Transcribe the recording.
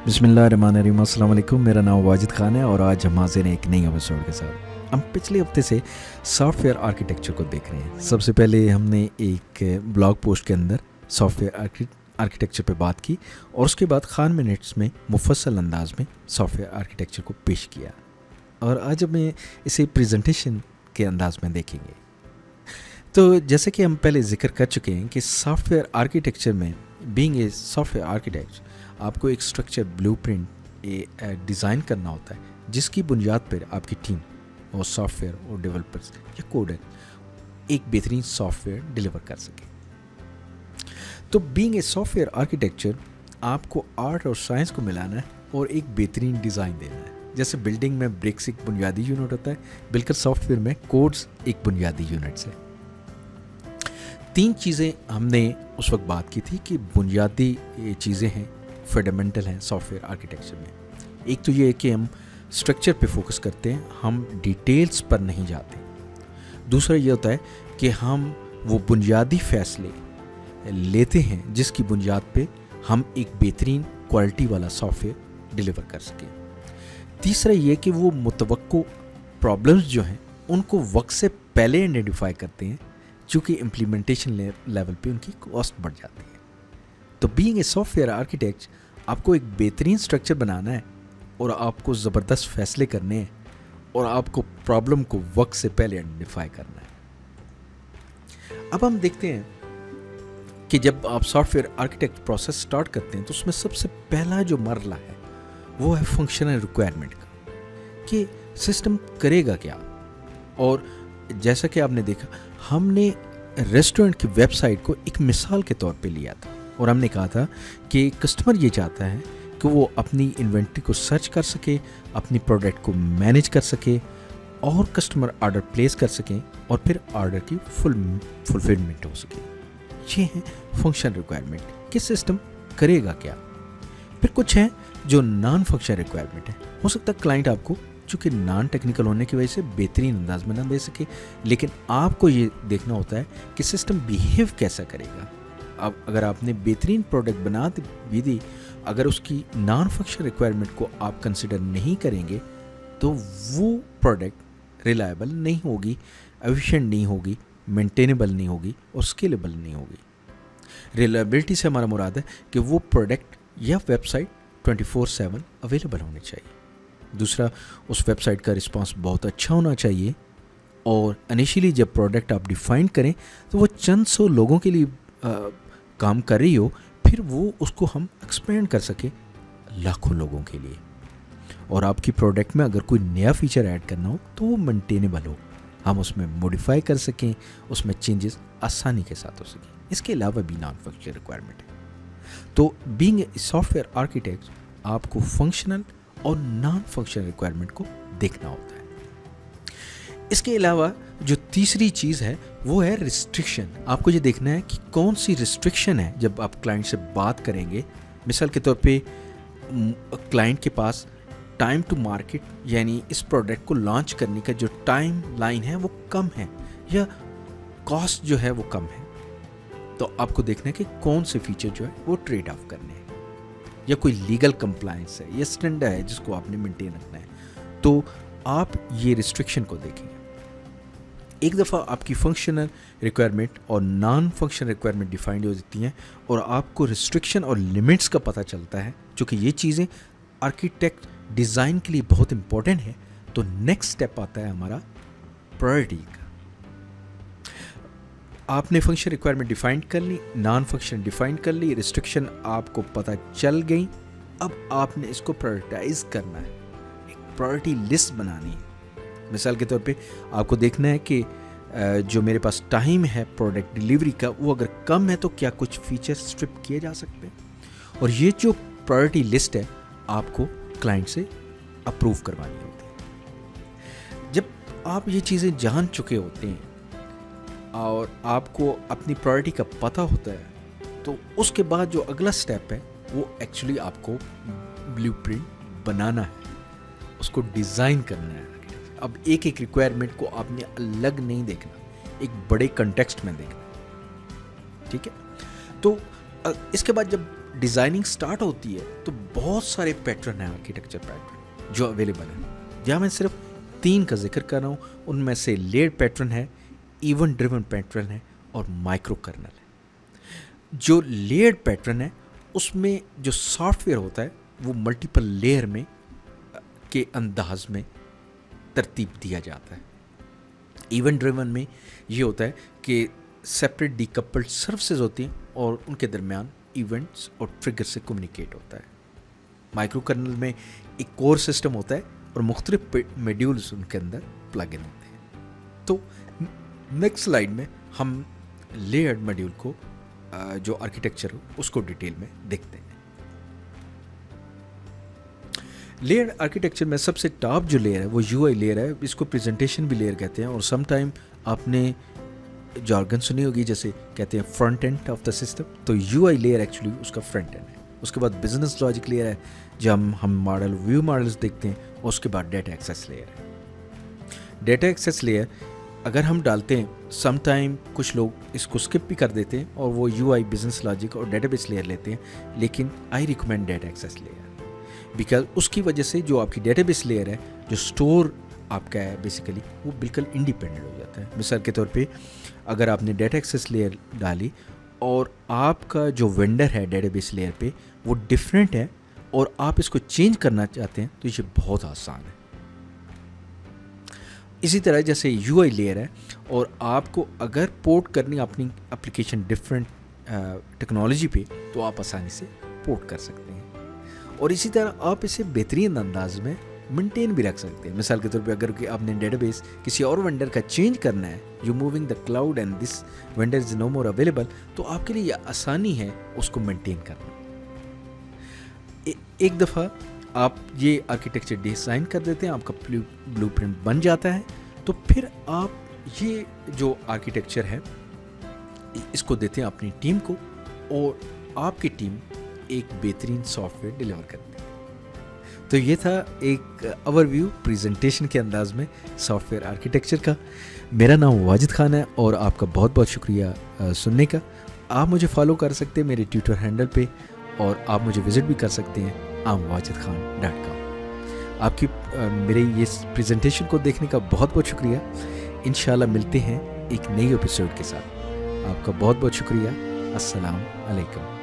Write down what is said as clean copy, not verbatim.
बिस्मिल्लाहिर्रहमानिर्रहीम। अस्सलाम वालेकुम। मेरा नाम वाजिद खान है और आज हम हाजिर हैं एक नई एपिसोड के साथ। हम पिछले हफ्ते से सॉफ्टवेयर आर्किटेक्चर को देख रहे हैं। सबसे पहले हमने एक ब्लॉग पोस्ट के अंदर सॉफ्टवेयर आर्किटेक्चर पे बात की और उसके बाद खान मिनट्स में मुफस्सल अंदाज में सॉफ्टवेयर आर्किटेक्चर को पेश किया और आज हमें इसे प्रेजेंटेशन के अंदाज में देखेंगे। तो जैसे कि हम पहले जिक्र कर चुके हैं कि सॉफ्टवेयर आर्किटेक्चर में बीइंग ए सॉफ्टवेयर आर्किटेक्ट आपको एक स्ट्रक्चर ब्लूप्रिंट डिज़ाइन करना होता है जिसकी बुनियाद पर आपकी टीम और सॉफ्टवेयर और डेवलपर्स या कोडर एक बेहतरीन सॉफ्टवेयर डिलीवर कर सके। तो बीइंग ए सॉफ्टवेयर आर्किटेक्चर आपको आर्ट और साइंस को मिलाना है और एक बेहतरीन डिज़ाइन देना है। जैसे बिल्डिंग में ब्रिक्स एक बुनियादी यूनिट होता है, बिल्कुल सॉफ्टवेयर में कोड्स एक बुनियादी यूनिट्स है। तीन चीज़ें हमने उस वक्त बात की थी कि बुनियादी ये चीज़ें हैं, फंडामेंटल हैं सॉफ्टवेयर आर्किटेक्चर में। एक तो ये है कि हम स्ट्रक्चर पे फोकस करते हैं, हम डिटेल्स पर नहीं जाते। दूसरा ये होता है कि हम वो बुनियादी फैसले लेते हैं जिसकी बुनियाद पे हम एक बेहतरीन क्वालिटी वाला सॉफ्टवेयर डिलीवर कर सकें। तीसरा ये कि वो मुतवक्को प्रॉब्लम्स जो हैं उनको वक्त से पहले आइडेंटिफाई करते हैं, चूँकि इम्प्लीमेंटेशन लेवल पे उनकी कॉस्ट बढ़ जाती है। तो बीइंग ए सॉफ्टवेयर आर्किटेक्ट आपको एक बेहतरीन स्ट्रक्चर बनाना है और आपको ज़बरदस्त फैसले करने हैं और आपको प्रॉब्लम को वक्त से पहले आइडेंटिफाई करना है। अब हम देखते हैं कि जब आप सॉफ्टवेयर आर्किटेक्ट प्रोसेस स्टार्ट करते हैं तो उसमें सबसे पहला जो मरला है वो है फंक्शनल रिक्वायरमेंट का, कि सिस्टम करेगा क्या। और जैसा कि आपने देखा, हमने रेस्टोरेंट की वेबसाइट को एक मिसाल के तौर पे लिया था और हमने कहा था कि कस्टमर ये चाहता है कि वो अपनी इन्वेंट्री को सर्च कर सके, अपनी प्रोडक्ट को मैनेज कर सके और कस्टमर ऑर्डर प्लेस कर सकें और फिर ऑर्डर की फुलफिलमेंट हो सके। ये है फंक्शन रिक्वायरमेंट कि सिस्टम करेगा क्या। फिर कुछ है जो नॉन फंक्शन रिक्वायरमेंट है। हो सकता है क्लाइंट आपको चूँकि नॉन टेक्निकल होने की वजह से बेहतरीन अंदाज में ना दे सके, लेकिन आपको ये देखना होता है कि सिस्टम बिहेव कैसा करेगा। अब अगर आपने बेहतरीन प्रोडक्ट बना भी दी, अगर उसकी नॉन फंक्शन रिक्वायरमेंट को आप कंसिडर नहीं करेंगे तो वो प्रोडक्ट रिलायबल नहीं होगी, एफिशिएंट नहीं होगी, मेंटेनेबल नहीं होगी और स्केलेबल नहीं होगी। रिलायबिलिटी से हमारा मुराद है कि वो प्रोडक्ट या वेबसाइट 24/7 अवेलेबल होनी चाहिए। दूसरा, उस वेबसाइट का रिस्पांस बहुत अच्छा होना चाहिए और इनिशियली जब प्रोडक्ट आप डिफाइन करें तो वो चंद सौ लोगों के लिए काम कर रही हो, फिर वो उसको हम एक्सपेंड कर सके लाखों लोगों के लिए। और आपकी प्रोडक्ट में अगर कोई नया फीचर ऐड करना हो तो वो मेंटेनेबल हो, हम उसमें मॉडिफाई कर सकें, उसमें चेंजेस आसानी के साथ हो सकें। इसके अलावा भी नॉन फंक्शनल रिक्वायरमेंट है। तो बीइंग ए सॉफ्टवेयर आर्किटेक्ट आपको फंक्शनल और नॉन फंक्शनल रिक्वायरमेंट को देखना होता है। इसके अलावा जो तीसरी चीज़ है वो है रिस्ट्रिक्शन। आपको ये देखना है कि कौन सी रिस्ट्रिक्शन है जब आप क्लाइंट से बात करेंगे। मिसाल के तौर पे क्लाइंट के पास टाइम टू मार्केट यानी इस प्रोडक्ट को लॉन्च करने का जो टाइम लाइन है वो कम है या कॉस्ट जो है वो कम है, तो आपको देखना है कि कौन से फीचर जो है वो ट्रेड ऑफ करने हैं, या कोई लीगल कंप्लायंस है या स्टैंडर्ड है जिसको आपने मेंटेन रखना है। तो आप ये रिस्ट्रिक्शन को देखेंगे। एक दफ़ा आपकी फंक्शनल रिक्वायरमेंट और नॉन फंक्शनल रिक्वायरमेंट डिफाइंड हो जाती हैं और आपको रिस्ट्रिक्शन और लिमिट्स का पता चलता है, क्योंकि ये चीज़ें आर्किटेक्ट डिज़ाइन के लिए बहुत इंपॉर्टेंट है। तो नेक्स्ट स्टेप आता है हमारा प्रायोरिटी का। आपने फंक्शन रिक्वायरमेंट डिफाइन कर ली, नॉन फंक्शन डिफाइन कर ली, रिस्ट्रिक्शन आपको पता चल गई। अब आपने इसको प्रायोरिटाइज करना है, एक प्रायोरिटी लिस्ट बनानी है। मिसाल के तौर पे आपको देखना है कि जो मेरे पास टाइम है प्रोडक्ट डिलीवरी का वो अगर कम है तो क्या कुछ फीचर स्ट्रिप किए जा सकते हैं। और ये जो प्रायोरिटी लिस्ट है आपको क्लाइंट से अप्रूव करवानी होती है। जब आप ये चीज़ें जान चुके होते हैं और आपको अपनी प्रायोरिटी का पता होता है तो उसके बाद जो अगला स्टेप है वो एक्चुअली आपको ब्लूप्रिंट बनाना है, उसको डिज़ाइन करना है। अब एक एक रिक्वायरमेंट को आपने अलग नहीं देखना, एक बड़े कंटेक्स्ट में देखना, ठीक है। तो इसके बाद जब ڈیزائننگ سٹارٹ ہوتی ہے تو بہت سارے پیٹرن ہیں آرکیٹیکچر پیٹرن جو اویلیبل ہیں. یہاں میں صرف 3 کا ذکر کر رہا ہوں. ان میں سے لیئرڈ پیٹرن ہے, ایونٹ ڈریون پیٹرن ہے اور مائکرو کرنل ہے. جو لیئرڈ پیٹرن ہے اس میں جو سافٹ ویئر ہوتا ہے وہ ملٹیپل لیئر میں کے انداز میں ترتیب دیا جاتا ہے. ایونٹ ڈریون میں یہ ہوتا ہے کہ سیپریٹ ڈیکپلڈ سروسز ہوتی ہیں اور ان کے درمیان ایونٹس اور ٹریگر سے کمیونیکیٹ ہوتا ہے. مائکرو کرنل میں ایک کور سسٹم ہوتا ہے اور مختلف میڈیولز ان کے اندر پلگ ان ہوتے ہیں. تو نیکسٹ سلائیڈ میں ہم لیئرڈ میڈیول کو جو آرکیٹیکچر ہو اس کو ڈیٹیل میں دیکھتے ہیں. لیئر آرکیٹیکچر میں سب سے ٹاپ جو لیئر ہے وہ یو آئی لیئر ہے. اس کو پریزنٹیشن بھی لیئر کہتے ہیں اور سم ٹائم آپ نے جارگن سنی ہوگی جیسے کہتے ہیں front end of the system. تو یو آئی لیئر ایکچولی اس کا فرنٹ اینڈ ہے. اس کے بعد بزنس لاجک لیئر ہے جب ہم ماڈل ویو ماڈلس دیکھتے ہیں. اور اس کے بعد ڈیٹا ایکسیس لیئر ہے. ڈیٹا ایکسیس لیئر اگر ہم ڈالتے ہیں سم ٹائم کچھ لوگ اس کو اسکپ بھی کر دیتے ہیں اور وہ یو آئی بزنس لاجک اور ڈیٹا بیس لیئر لیتے ہیں. لیکن I recommend data access layer because اس کی وجہ سے جو آپ کی ڈیٹا بیس لیئر ہے جو اسٹور آپ کا ہے بیسیکلی وہ بالکل انڈیپینڈنٹ ہو جاتا ہے. مثال کے طور پہ اگر آپ نے ڈیٹا ایکسیس لیئر ڈالی اور آپ کا جو وینڈر ہے ڈیٹا بیس لیئر پہ وہ ڈفرینٹ ہے اور آپ اس کو چینج کرنا چاہتے ہیں تو یہ بہت آسان ہے. اسی طرح جیسے یو آئی لیئر ہے اور آپ کو اگر پورٹ کرنی اپنی اپلیکیشن ڈفرینٹ ٹیکنالوجی پہ تو آپ آسانی سے پورٹ کر سکتے ہیں. اور اسی طرح آپ اسے بہترین انداز میں مینٹین بھی رکھ سکتے ہیں. مثال کے طور پہ اگر کہ آپ نے ڈیٹا بیس کسی اور وینڈر کا چینج کرنا ہے, you moving the cloud and this vendor is no more available, تو آپ کے لیے یہ آسانی ہے اس کو مینٹین کرنا. ایک دفعہ آپ یہ آرکیٹیکچر ڈیزائن کر دیتے ہیں, آپ کا بلو پرنٹ بن جاتا ہے, تو پھر آپ یہ جو آرکیٹیکچر ہے اس کو دیتے ہیں اپنی ٹیم کو اور آپ کی ٹیم ایک بہترین سافٹ ویئر ڈیلیور کرتی ہے. تو یہ تھا ایک اوور ویو پریزنٹیشن کے انداز میں سافٹ ویئر آرکیٹیکچر کا. میرا نام واجد خان ہے اور آپ کا بہت بہت شکریہ سننے کا. آپ مجھے فالو کر سکتے ہیں میرے ٹویٹر ہینڈل پہ اور آپ مجھے وزٹ بھی کر سکتے ہیں amwajidkhan.com. آپ کی میرے یہ پریزنٹیشن کو دیکھنے کا بہت بہت شکریہ. انشاءاللہ ملتے ہیں ایک نئی ایپیسوڈ کے ساتھ. آپ کا بہت بہت شکریہ. السلام علیکم.